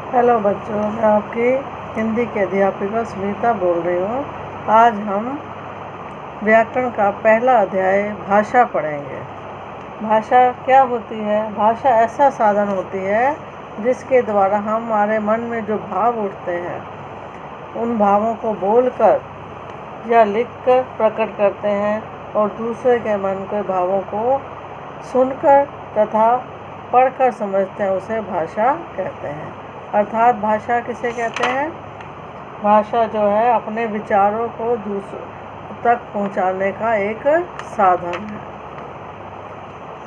Hello बच्चों, मैं आपकी हिंदी की अध्यापिका सुनीता बोल रही हूँ। आज हम व्याकरण का पहला अध्याय भाषा पढ़ेंगे। भाषा क्या होती है? भाषा ऐसा साधन होती है जिसके द्वारा हमारे मन में जो भाव उठते हैं उन भावों को बोलकर या लिखकर प्रकट करते हैं और दूसरे के मन के भावों को सुनकर तथा पढ़कर समझते हैं, उसे भाषा कहते हैं। अर्थात भाषा किसे कहते हैं? भाषा जो है अपने विचारों को दूसरों तक पहुंचाने का एक साधन है।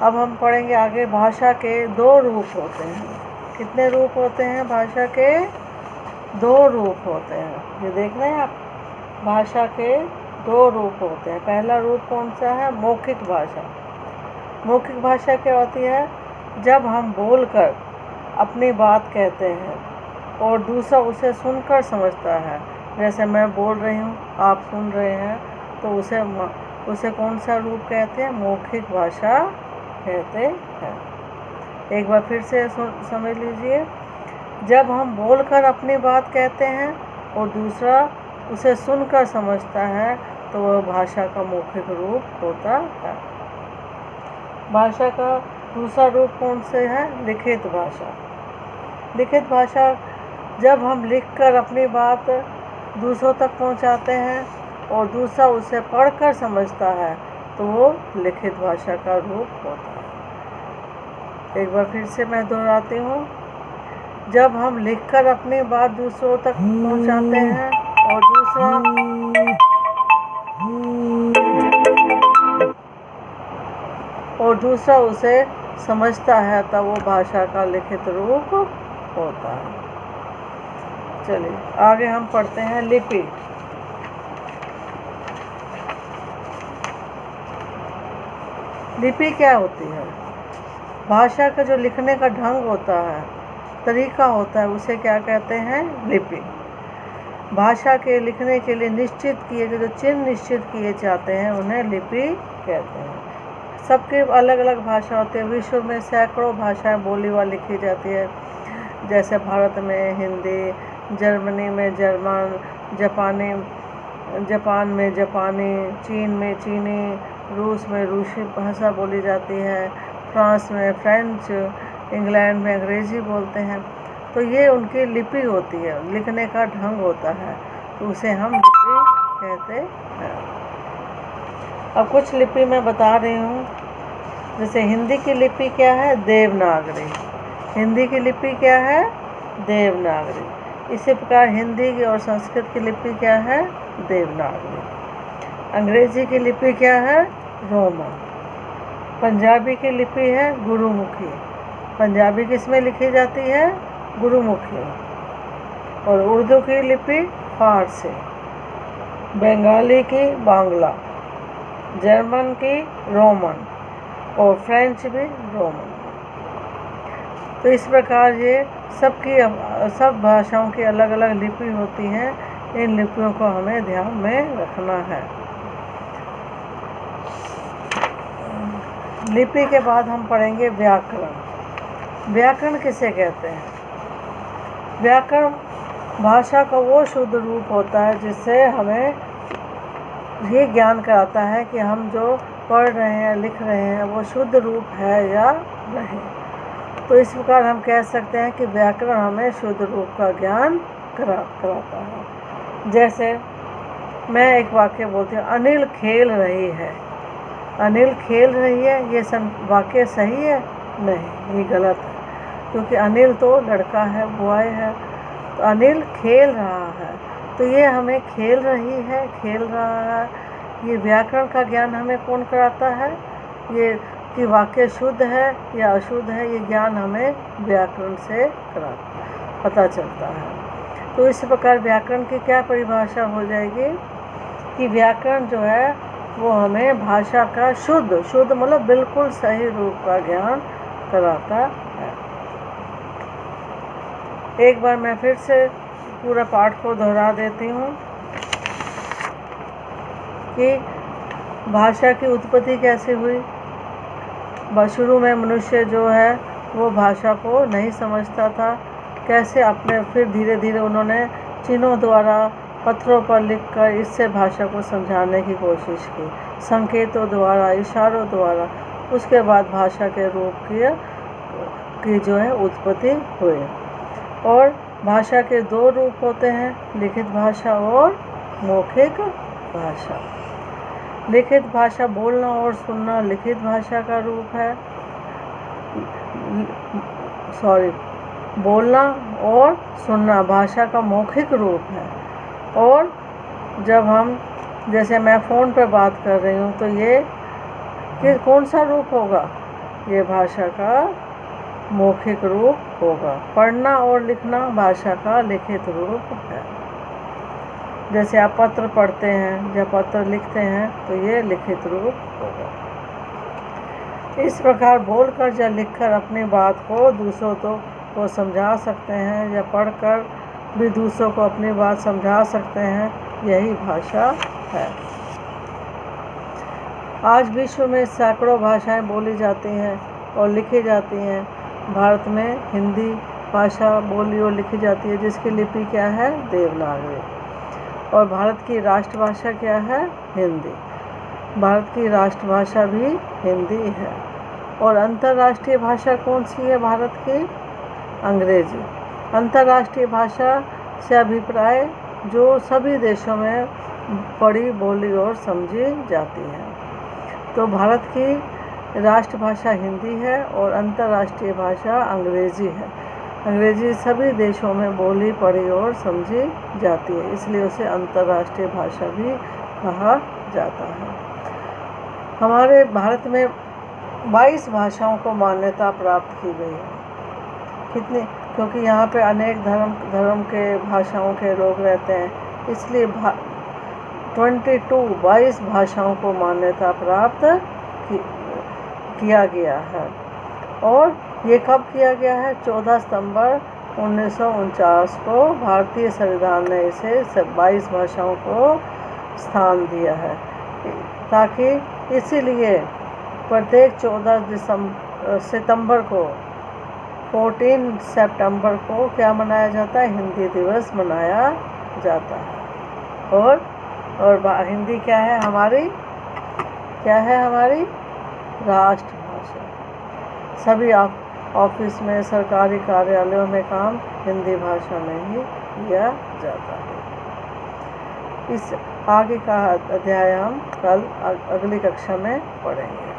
अब हम पढ़ेंगे आगे। भाषा के दो रूप होते हैं। कितने रूप होते हैं? भाषा के दो रूप होते हैं। ये देख रहे हैं आप, भाषा के दो रूप होते हैं। पहला रूप कौन सा है? मौखिक भाषा। मौखिक भाषा क्या होती है? जब हम बोलकर अपनी बात कहते हैं और दूसरा उसे सुनकर समझता है। जैसे मैं बोल रही हूँ, आप सुन रहे हैं, तो उसे कौन सा रूप कहते हैं? मौखिक भाषा कहते हैं। एक बार फिर से समझ लीजिए। जब हम बोलकर अपनी बात कहते हैं और दूसरा उसे सुनकर समझता है तो वह भाषा का मौखिक रूप होता है। भाषा का दूसरा रूप कौन से है? लिखित भाषा। लिखित भाषा जब हम लिखकर अपनी बात दूसरों तक पहुंचाते हैं और दूसरा उसे पढ़कर समझता है तो वो लिखित भाषा का रूप होता है। एक बार फिर से मैं दोहराती हूँ। जब हम लिखकर अपनी बात दूसरों तक पहुंचाते हैं और दूसरा उसे समझता है तब वो भाषा का लिखित रूप होता है। चलिए आगे हम पढ़ते हैं लिपि। लिपि क्या होती है? भाषा का जो लिखने का ढंग होता है, तरीका होता है, उसे क्या कहते हैं? लिपि। भाषा के लिखने के लिए निश्चित किए गए जो चिन्ह निश्चित किए जाते हैं उन्हें लिपि कहते हैं। सबके अलग अलग भाषा होती है। विश्व में सैकड़ों भाषाएं बोली व लिखी जाती है। जैसे भारत में हिंदी, जर्मनी में जर्मन, जापान में जापानी, चीन में चीनी, रूस में रूसी भाषा बोली जाती है, फ्रांस में फ्रेंच, इंग्लैंड में अंग्रेज़ी बोलते हैं। तो ये उनकी लिपि होती है, लिखने का ढंग होता है, तो उसे हम लिपि कहते हैं। अब कुछ लिपि मैं बता रही हूँ। जैसे हिंदी की लिपि क्या है? देवनागरी। हिंदी की लिपि क्या है? देवनागरी। इसी प्रकार हिंदी की और संस्कृत की लिपि क्या है? देवनागरी। अंग्रेजी की लिपि क्या है? रोमन। पंजाबी की लिपि है गुरुमुखी। पंजाबी किसमें लिखी जाती है? गुरुमुखी। और उर्दू की लिपि फारसी। बंगाली की बांग्ला। जर्मन की रोमन और फ्रेंच भी रोमन। तो इस प्रकार ये सब भाषाओं की अलग अलग लिपि होती हैं। इन लिपियों को हमें ध्यान में रखना है। लिपि के बाद हम पढ़ेंगे व्याकरण। व्याकरण किसे कहते हैं? व्याकरण भाषा का वो शुद्ध रूप होता है जिससे हमें ये ज्ञान कराता है कि हम जो पढ़ रहे हैं, लिख रहे हैं, वो शुद्ध रूप है या नहीं। तो इस प्रकार हम कह सकते हैं कि व्याकरण हमें शुद्ध रूप का ज्ञान कराता है। जैसे मैं एक वाक्य बोलती हूँ, अनिल खेल रही है। अनिल खेल रही है, ये वाक्य सही है? नहीं, ये गलत है, क्योंकि अनिल तो लड़का है, बॉय है। तो अनिल खेल रहा है, तो ये हमें खेल रही है, खेल रहा है, ये व्याकरण का ज्ञान हमें कौन कराता है? ये कि वाक्य शुद्ध है या अशुद्ध है, ये ज्ञान हमें व्याकरण से पता चलता है। तो इस प्रकार व्याकरण की क्या परिभाषा हो जाएगी कि व्याकरण जो है वो हमें भाषा का शुद्ध मतलब बिल्कुल सही रूप का ज्ञान कराता है। एक बार मैं फिर से पूरा पाठ को दोहरा देती हूँ कि भाषा की उत्पत्ति कैसे हुई। शुरू में मनुष्य जो है वो भाषा को नहीं समझता था, कैसे अपने फिर धीरे धीरे उन्होंने चिन्हों द्वारा पत्थरों पर लिखकर इससे भाषा को समझाने की कोशिश की, संकेतों द्वारा, इशारों द्वारा। उसके बाद भाषा के रूप की जो है उत्पत्ति हुई। और भाषा के दो रूप होते हैं, लिखित भाषा और मौखिक भाषा। लिखित भाषा बोलना और सुनना लिखित भाषा का रूप है। बोलना और सुनना भाषा का मौखिक रूप है। और जब हम, जैसे मैं फ़ोन पर बात कर रही हूँ, तो ये कौन सा रूप होगा? ये भाषा का मौखिक रूप होगा। पढ़ना और लिखना भाषा का लिखित रूप है। जैसे आप पत्र पढ़ते हैं, जब पत्र लिखते हैं, तो ये लिखित रूप होगा। इस प्रकार बोलकर या लिखकर अपनी बात को दूसरों को समझा सकते हैं, या पढ़कर भी दूसरों को अपनी बात समझा सकते हैं। यही भाषा है। आज विश्व में सैकड़ों भाषाएं बोली जाती हैं और लिखी जाती हैं। भारत में हिंदी भाषा बोली और लिखी जाती है, जिसकी लिपि क्या है? देवनागरी। और भारत की राष्ट्रभाषा क्या है? हिंदी। भारत की राष्ट्रभाषा भी हिंदी है। और अंतर्राष्ट्रीय भाषा कौन सी है भारत की? अंग्रेजी। अंतर्राष्ट्रीय भाषा से अभिप्राय जो सभी देशों में पढ़ी, बोली और समझी जाती है। तो भारत की राष्ट्रभाषा हिंदी है और अंतर्राष्ट्रीय भाषा अंग्रेजी है। अंग्रेजी सभी देशों में बोली, पढ़ी और समझी जाती है, इसलिए उसे अंतर्राष्ट्रीय भाषा भी कहा जाता है। हमारे भारत में 22 भाषाओं को मान्यता प्राप्त की गई है। कितनी? क्योंकि यहाँ पे अनेक धर्म के भाषाओं के लोग रहते हैं, इसलिए 22 भाषाओं को मान्यता प्राप्त किया गया है। और ये कब किया गया है? 14 सितंबर 1949 को भारतीय संविधान ने इसे 22 भाषाओं को स्थान दिया है, ताकि इसीलिए प्रत्येक 14 सितंबर को 14 सितंबर को क्या मनाया जाता है? हिंदी दिवस मनाया जाता है। और हिंदी क्या है हमारी? क्या है हमारी? राष्ट्रभाषा। सभी ऑफिस में, सरकारी कार्यालयों में काम हिंदी भाषा में ही किया जाता है। इस आगे का अध्याय हम कल अगली कक्षा में पढ़ेंगे।